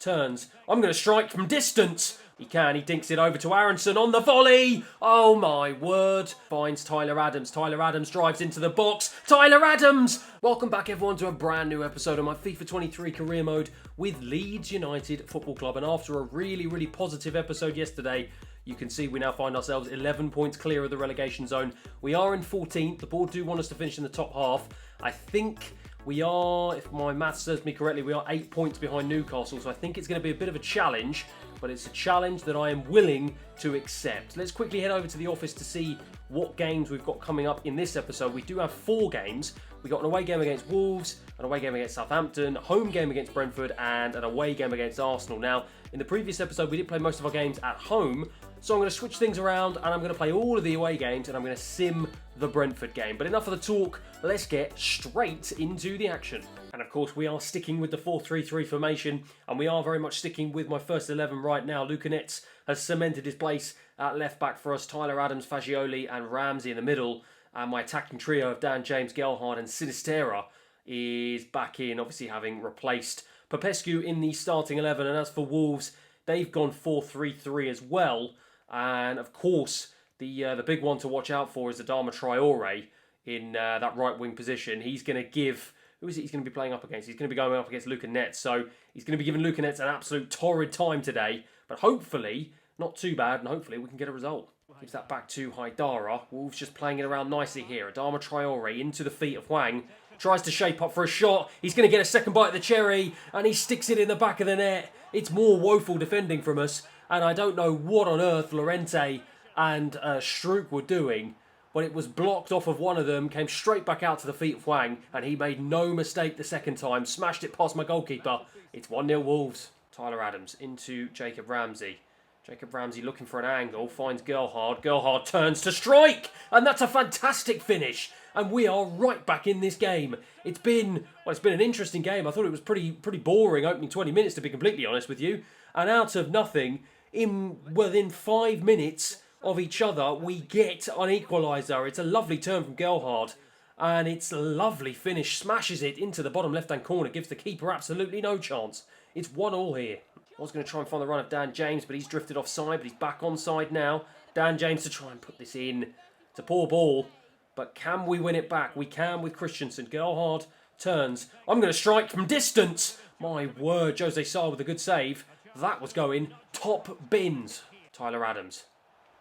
turns. I'm going to strike from distance. He can. He dinks it over to Aronson on the volley. Oh, my word. Finds Tyler Adams. Tyler Adams drives into the box. Tyler Adams! Welcome back, everyone, to a brand new episode of my FIFA 23 career mode with Leeds United Football Club. And after a really, really positive episode yesterday, you can see we now find ourselves 11 points clear of the relegation zone. We are in 14th. The board do want us to finish in the top half. I think we are, if my maths serves me correctly, we are 8 points behind Newcastle. So I think it's going to be a bit of a challenge, but it's a challenge that I am willing to accept. Let's quickly head over to the office to see what games we've got coming up in this episode. We do have 4 games. We got an away game against Wolves, an away game against Southampton, a home game against Brentford, and an away game against Arsenal. Now, in the previous episode, we did play most of our games at home, so I'm going to switch things around and I'm going to play all of the away games and I'm going to sim the Brentford game. But enough of the talk, let's get straight into the action. And of course, we are sticking with the 4-3-3 formation, and we are very much sticking with my first 11 right now. Lukanets has cemented his place at left back for us. Tyler Adams, Fagioli and Ramsey in the middle. And my attacking trio of Dan James, Gelhardt and Sinistera is back in, obviously having replaced Popescu in the starting 11. And as for Wolves, they've gone 4-3-3 as well. And of course, the big one to watch out for is Adama Traore in that right wing position. He's going to give... Who is it he's going to be playing up against? He's going to be going up against Lukanets. So he's going to be giving Lukanets an absolute torrid time today. But hopefully, not too bad, and hopefully we can get a result. Gives that back to Haidara. Wolves just playing it around nicely here. Adama Traore into the feet of Hwang. Tries to shape up for a shot. He's going to get a second bite of the cherry. And he sticks it in the back of the net. It's more woeful defending from us. And I don't know what on earth Llorente and Struijk were doing. But it was blocked off of one of them. Came straight back out to the feet of Hwang. And he made no mistake the second time. Smashed it past my goalkeeper. It's 1-0 Wolves. Tyler Adams into Jacob Ramsey. Jacob Ramsey looking for an angle, finds Gelhardt. Gelhardt turns to strike, and that's a fantastic finish. And we are right back in this game. It's been an interesting game. I thought it was pretty boring opening 20 minutes, to be completely honest with you. And out of nothing, within 5 minutes of each other, we get an equaliser. It's a lovely turn from Gelhardt, and it's a lovely finish. Smashes it into the bottom left-hand corner, gives the keeper absolutely no chance. It's 1-1 here. I was going to try and find the run of Dan James, but he's drifted offside, but he's back onside now. Dan James to try and put this in. It's a poor ball, but can we win it back? We can with Christensen. Gelhardt turns. I'm going to strike from distance. My word, Jose Sá with a good save. That was going top bins. Tyler Adams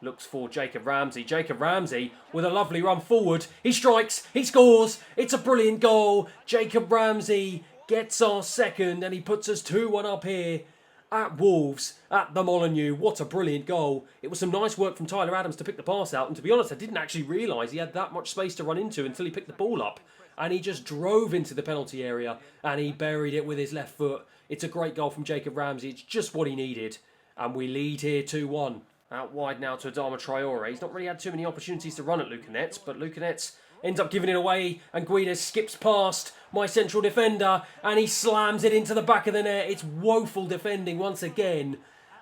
looks for Jacob Ramsey. Jacob Ramsey with a lovely run forward. He strikes. He scores. It's a brilliant goal. Jacob Ramsey gets our second, and he puts us 2-1 up here at Wolves, at the Molineux. What a brilliant goal. It was some nice work from Tyler Adams to pick the pass out. And to be honest, I didn't actually realise he had that much space to run into until he picked the ball up. And he just drove into the penalty area and he buried it with his left foot. It's a great goal from Jacob Ramsey. It's just what he needed. And we lead here 2-1. Out wide now to Adama Traore. He's not really had too many opportunities to run at Lukanets, but Lukanets ends up giving it away, and Guedes skips past my central defender, and he slams it into the back of the net. It's woeful defending once again,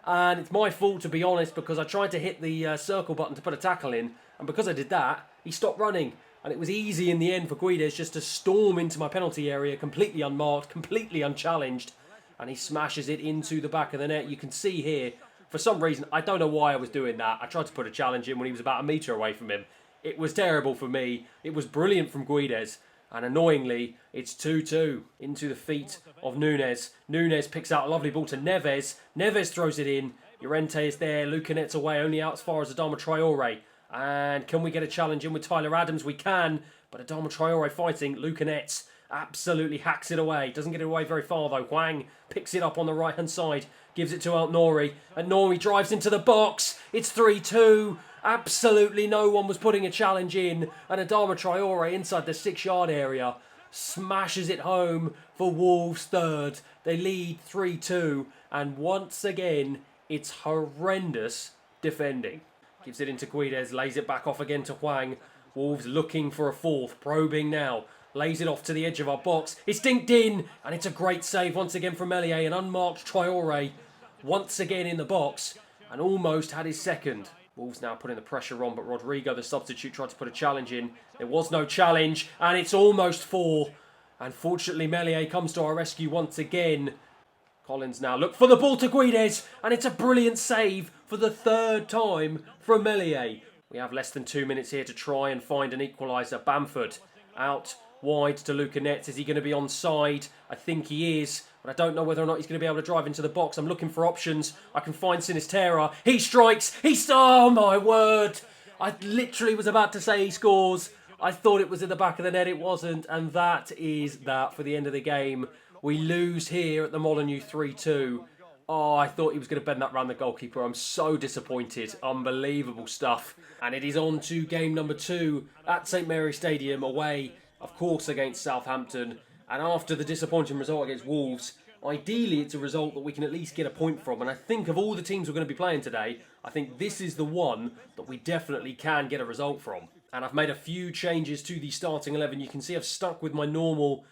and it's my fault, to be honest, because I tried to hit the circle button to put a tackle in, and because I did that, he stopped running, and it was easy in the end for Guedes just to storm into my penalty area, completely unmarked, completely unchallenged, and he smashes it into the back of the net. You can see here, for some reason, I don't know why I was doing that. I tried to put a challenge in when he was about a metre away from him. It was terrible for me. It was brilliant from Guedes. And annoyingly, it's 2-2 into the feet of Núñez. Núñez picks out a lovely ball to Neves. Neves throws it in. Llorente is there. Lukanets away, only out as far as Adama Traore. And can we get a challenge in with Tyler Adams? We can. But Adama Traore fighting. Lukanets absolutely hacks it away. Doesn't get it away very far though. Hwang picks it up on the right-hand side. Gives it to Nori. And Nori drives into the box. It's 3-2. Absolutely no one was putting a challenge in. And Adama Traore inside the 6-yard area smashes it home for Wolves third. They lead 3-2. And once again, it's horrendous defending. Gives it into Guedes. Lays it back off again to Hwang. Wolves looking for a fourth. Probing now. Lays it off to the edge of our box. It's dinked in. And it's a great save once again from Meslier. An unmarked Traore once again in the box. And almost had his second. Wolves now putting the pressure on, but Rodrigo, the substitute, tried to put a challenge in. There was no challenge, and it's almost 4. And fortunately, Meslier comes to our rescue once again. Collins now look for the ball to Guedes, and it's a brilliant save for the third time from Meslier. We have less than 2 minutes here to try and find an equaliser. Bamford out wide to Luca Netz. Is he going to be onside? I think he is, but I don't know whether or not he's going to be able to drive into the box. I'm looking for options. I can find Sinisterra. He strikes. Oh my word. I literally was about to say he scores. I thought it was in the back of the net. It wasn't. And that is that for the end of the game. We lose here at the Molineux 3-2. Oh, I thought he was going to bend that round the goalkeeper. I'm so disappointed. Unbelievable stuff. And it is on to game number 2 at St Mary's Stadium away, of course, against Southampton. And after the disappointing result against Wolves, ideally it's a result that we can at least get a point from. And I think of all the teams we're going to be playing today, I think this is the one that we definitely can get a result from. And I've made a few changes to the starting 11. You can see I've stuck with my normal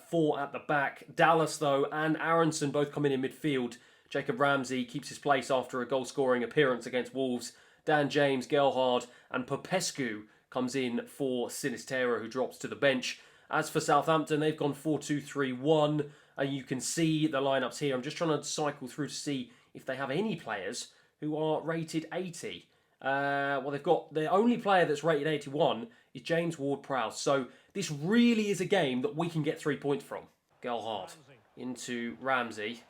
4 at the back. Dallas, though, and Aronson both come in midfield. Jacob Ramsey keeps his place after a goal-scoring appearance against Wolves. Dan James, Gelhardt, and Popescu comes in for Sinisterra, who drops to the bench. As for Southampton, they've gone 4-2-3-1. And you can see the lineups here. I'm just trying to cycle through to see if they have any players who are rated 80. Well, they've got the only player that's rated 81 is James Ward-Prowse. So this really is a game that we can get 3 points from. Gelhardt into Ramsey.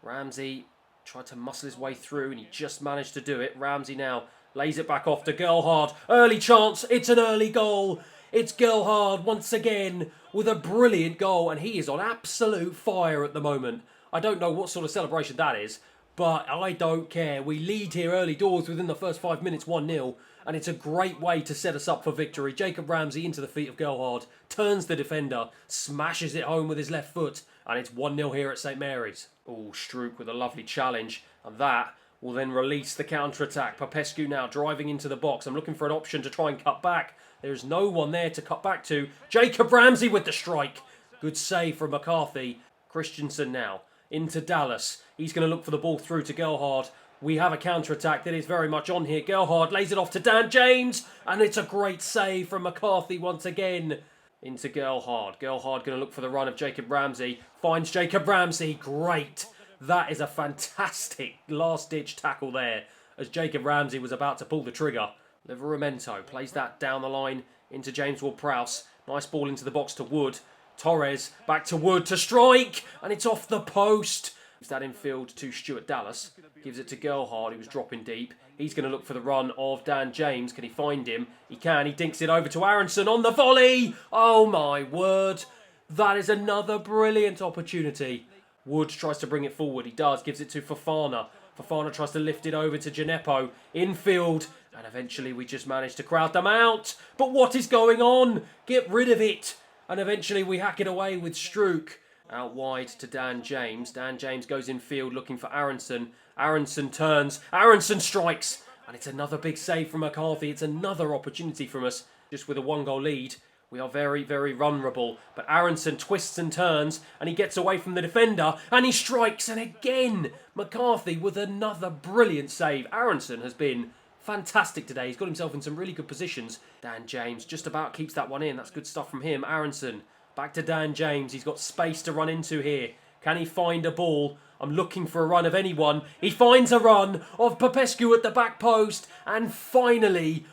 Ramsey tried to muscle his way through and he just managed to do it. Ramsey now lays it back off to Gelhardt. Early chance. It's an early goal. It's Gelhardt once again with a brilliant goal, and he is on absolute fire at the moment. I don't know what sort of celebration that is, but I don't care. We lead here early doors within the first 5 minutes 1-0, and it's a great way to set us up for victory. Jacob Ramsey into the feet of Gelhardt, turns the defender, smashes it home with his left foot, and it's 1-0 here at St Mary's. Oh, Struijk with a lovely challenge, and that will then release the counter-attack. Popescu now driving into the box. I'm looking for an option to try and cut back. There's no one there to cut back to. Jacob Ramsey with the strike. Good save from McCarthy. Christensen now into Dallas. He's going to look for the ball through to Gelhardt. We have a counter-attack that is very much on here. Gelhardt lays it off to Dan James. And it's a great save from McCarthy once again. Into Gelhardt. Gelhardt going to look for the run of Jacob Ramsey. Finds Jacob Ramsey. Great. That is a fantastic last-ditch tackle there as Jacob Ramsey was about to pull the trigger. Livramento plays that down the line into James Ward-Prowse. Nice ball into the box to Wood. Torres back to Wood to strike, and it's off the post. Gives that infield to Stuart Dallas. Gives it to Gelhardt, who was dropping deep. He's going to look for the run of Dan James. Can he find him? He can. He dinks it over to Aronson on the volley. Oh my word. That is another brilliant opportunity. Wood tries to bring it forward. He does. Gives it to Fofana. Fofana tries to lift it over to Gineppo. Infield. And eventually we just manage to crowd them out. But what is going on? Get rid of it. And eventually we hack it away with Struijk. Out wide to Dan James. Dan James goes infield looking for Aronson. Aronson turns. Aronson strikes. And it's another big save from McCarthy. It's another opportunity from us. Just with a 1-goal lead. We are very, very vulnerable. But Aronson twists and turns. And he gets away from the defender. And he strikes. And again, McCarthy with another brilliant save. Aronson has been fantastic today. He's got himself in some really good positions. Dan James just about keeps that one in. That's good stuff from him. Aronson back to Dan James. He's got space to run into here. Can he find a ball? I'm looking for a run of anyone. He finds a run of Popescu at the back post. And finally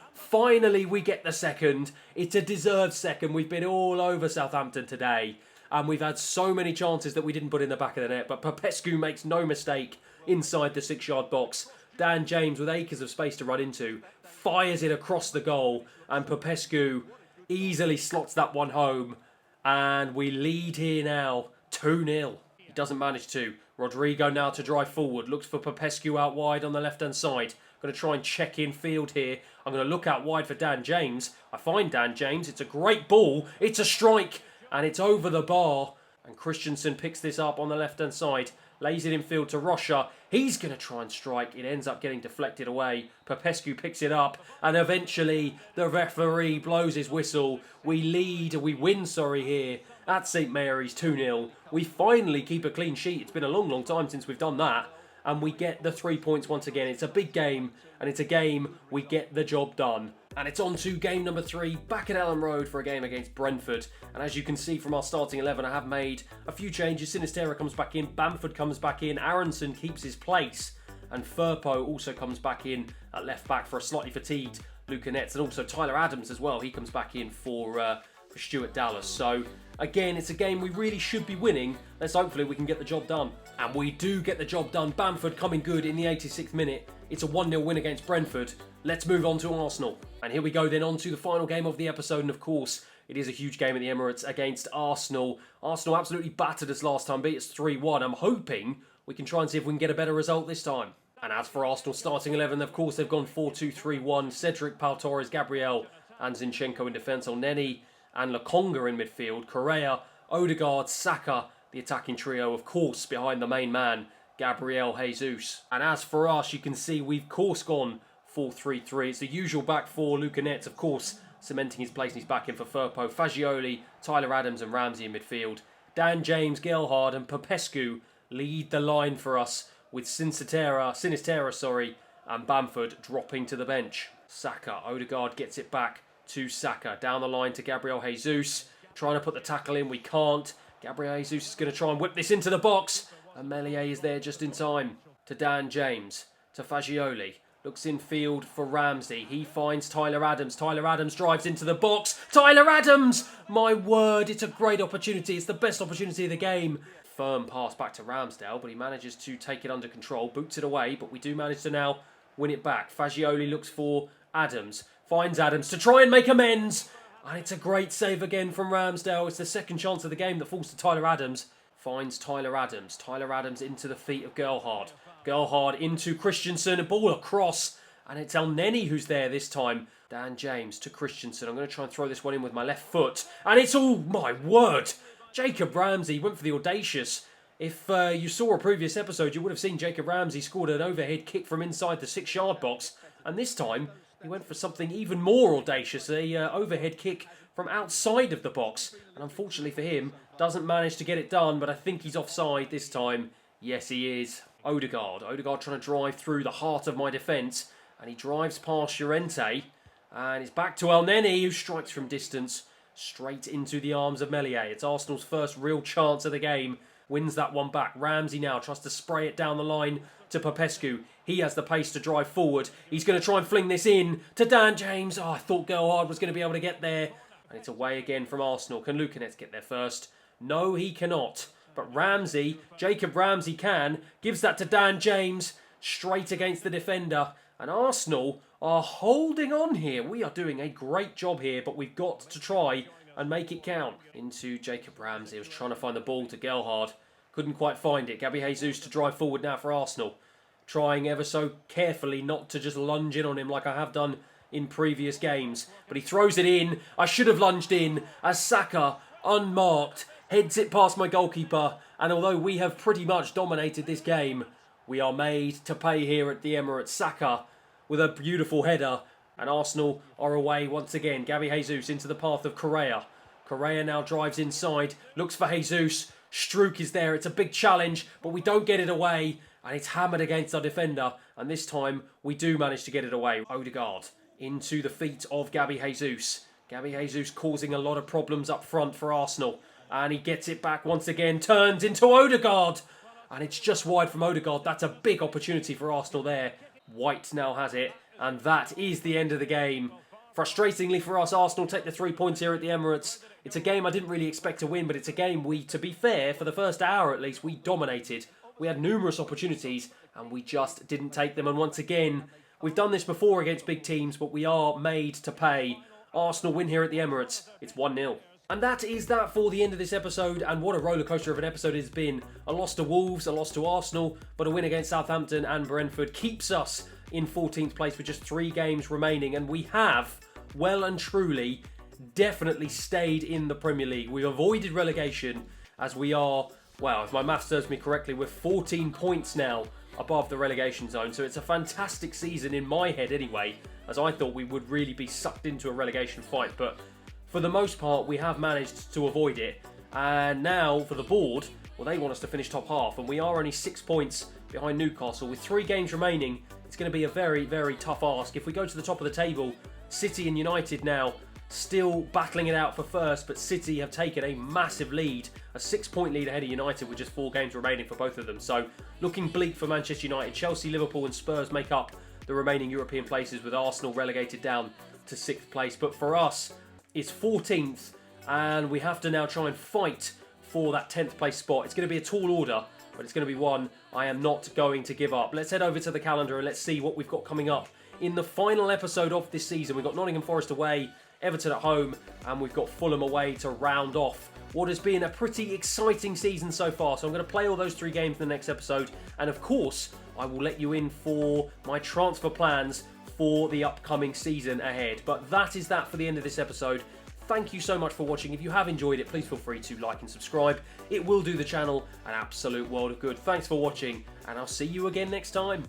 we get the second. It's a deserved second. We've been all over Southampton today. And we've had so many chances that we didn't put in the back of the net. But Popescu makes no mistake inside the 6-yard box. Dan James, with acres of space to run into, fires it across the goal. And Popescu easily slots that one home. And we lead here now 2-0. He doesn't manage to. Rodrigo now to drive forward. Looks for Popescu out wide on the left-hand side. Going to try and check in field here. I'm going to look out wide for Dan James. I find Dan James. It's a great ball. It's a strike. And it's over the bar. And Christensen picks this up on the left-hand side. Lays it in field to Rocha. He's going to try and strike. It ends up getting deflected away. Popescu picks it up. And eventually the referee blows his whistle. We win here at St Mary's 2-0. We finally keep a clean sheet. It's been a long, long time since we've done that. and we get the 3 points once again. It's a big game, and it's a game we get the job done. And it's on to game number 3, back at Ellen Road for a game against Brentford. And as you can see from our starting 11, I have made a few changes. Sinistera comes back in, Bamford comes back in, Aronson keeps his place, and Firpo also comes back in at left back for a slightly fatigued Luca Netz, and also Tyler Adams as well. He comes back in for Stuart Dallas. So again, it's a game we really should be winning. Let's hopefully we can get the job done. And we do get the job done. Bamford coming good in the 86th minute. It's a 1-0 win against Brentford. Let's move on to Arsenal. And here we go then on to the final game of the episode. And of course, it is a huge game at the Emirates against Arsenal. Arsenal absolutely battered us last time, beat us 3-1. I'm hoping we can try and see if we can get a better result this time. And as for Arsenal starting 11, of course, they've gone 4-2-3-1. Cedric, Pau Torres, Gabriel and Zinchenko in defence. Elneny and Lokonga in midfield. Correa, Odegaard, Saka, the attacking trio, of course, behind the main man, Gabriel Jesus. And as for us, you can see we've, of course, gone 4-3-3. It's the usual back four. Luca Netz, of course, cementing his place and he's back in for Firpo. Fagioli, Tyler Adams and Ramsey in midfield. Dan James, Gelhardt and Popescu lead the line for us, with Sinistera, and Bamford dropping to the bench. Saka, Odegaard gets it back to Saka. Down the line to Gabriel Jesus. Trying to put the tackle in, we can't. Gabriel Jesus is going to try and whip this into the box. And Meslier is there just in time. To Dan James. To Fagioli. Looks in field for Ramsey. He finds Tyler Adams. Tyler Adams drives into the box. Tyler Adams! My word, it's a great opportunity. It's the best opportunity of the game. Firm pass back to Ramsdale, but he manages to take it under control. Boots it away, but we do manage to now win it back. Fagioli looks for Adams. Finds Adams to try and make amends. And it's a great save again from Ramsdale. It's the second chance of the game that falls to Tyler Adams. Finds Tyler Adams. Tyler Adams into the feet of Gelhardt. Gelhardt into Christensen. A ball across. And it's Elneny who's there this time. Dan James to Christensen. I'm going to try and throw this one in with my left foot. And it's all, my word, Jacob Ramsey went for the audacious. If you saw a previous episode, you would have seen Jacob Ramsey scored an overhead kick from inside the 6-yard box. And this time, he went for something even more audacious, a overhead kick from outside of the box. And unfortunately for him, doesn't manage to get it done, but I think he's offside this time. Yes, he is. Odegaard trying to drive through the heart of my defence. And he drives past Llorente. And it's back to Elneny, who strikes from distance straight into the arms of Meslier. It's Arsenal's first real chance of the game. Wins that one back. Ramsey now tries to spray it down the line to Popescu. He has the pace to drive forward. He's going to try and fling this in to Dan James. Oh, I thought Gelhardt was going to be able to get there. And it's away again from Arsenal. Can Luca Netz get there first? No, he cannot. But Ramsey, Jacob Ramsey can. Gives that to Dan James. Straight against the defender. And Arsenal are holding on here. We are doing a great job here, but we've got to try and make it count. Into Jacob Ramsey. I was trying to find the ball to Gelhardt. Couldn't quite find it. Gabi Jesus to drive forward now for Arsenal. Trying ever so carefully not to just lunge in on him like I have done in previous games. But he throws it in. I should have lunged in as Saka, unmarked, heads it past my goalkeeper. And although we have pretty much dominated this game, we are made to pay here at the Emirates. Saka with a beautiful header. And Arsenal are away once again. Gabi Jesus into the path of Correa. Correa now drives inside. Looks for Jesus. Struijk is there. It's a big challenge, but we don't get it away. And it's hammered against our defender. And this time, we do manage to get it away. Odegaard into the feet of Gabi Jesus. Gabi Jesus causing a lot of problems up front for Arsenal. And he gets it back once again. Turns into Odegaard. And it's just wide from Odegaard. That's a big opportunity for Arsenal there. White now has it. And that is the end of the game. Frustratingly for us, Arsenal take the 3 points here at the Emirates. It's a game I didn't really expect to win, but it's a game we, to be fair, for the first hour at least, we dominated. We had numerous opportunities, and we just didn't take them. And once again, we've done this before against big teams, but we are made to pay. Arsenal win here at the Emirates. It's 1-0. And that is that for the end of this episode, and what a rollercoaster of an episode it's been. A loss to Wolves, a loss to Arsenal, but a win against Southampton and Brentford keeps us in 14th place with just 3 games remaining, and we have, well and truly, definitely stayed in the Premier League. We've avoided relegation as we are, well, if my maths serves me correctly, we're 14 points now above the relegation zone, so it's a fantastic season in my head anyway, as I thought we would really be sucked into a relegation fight, but for the most part, we have managed to avoid it. And now, for the board, well, they want us to finish top half, and we are only 6 points behind Newcastle. With 3 games remaining, it's going to be a very, very tough ask. If we go to the top of the table, City and United now still battling it out for first, but City have taken a massive lead, a 6-point lead ahead of United with just 4 games remaining for both of them. So looking bleak for Manchester United. Chelsea, Liverpool and Spurs make up the remaining European places, with Arsenal relegated down to 6th place. But for us, it's 14th, and we have to now try and fight for that 10th place spot. It's going to be a tall order, but it's going to be one I am not going to give up. Let's head over to the calendar and let's see what we've got coming up in the final episode of this season. We've got Nottingham Forest away, Everton at home, and we've got Fulham away to round off what has been a pretty exciting season so far. So I'm going to play all those 3 games in the next episode, and of course I will let you in for my transfer plans for the upcoming season ahead. But that is that for the end of this episode. Thank you so much for watching. If you have enjoyed it, please feel free to like and subscribe. It will do the channel an absolute world of good. Thanks for watching, and I'll see you again next time.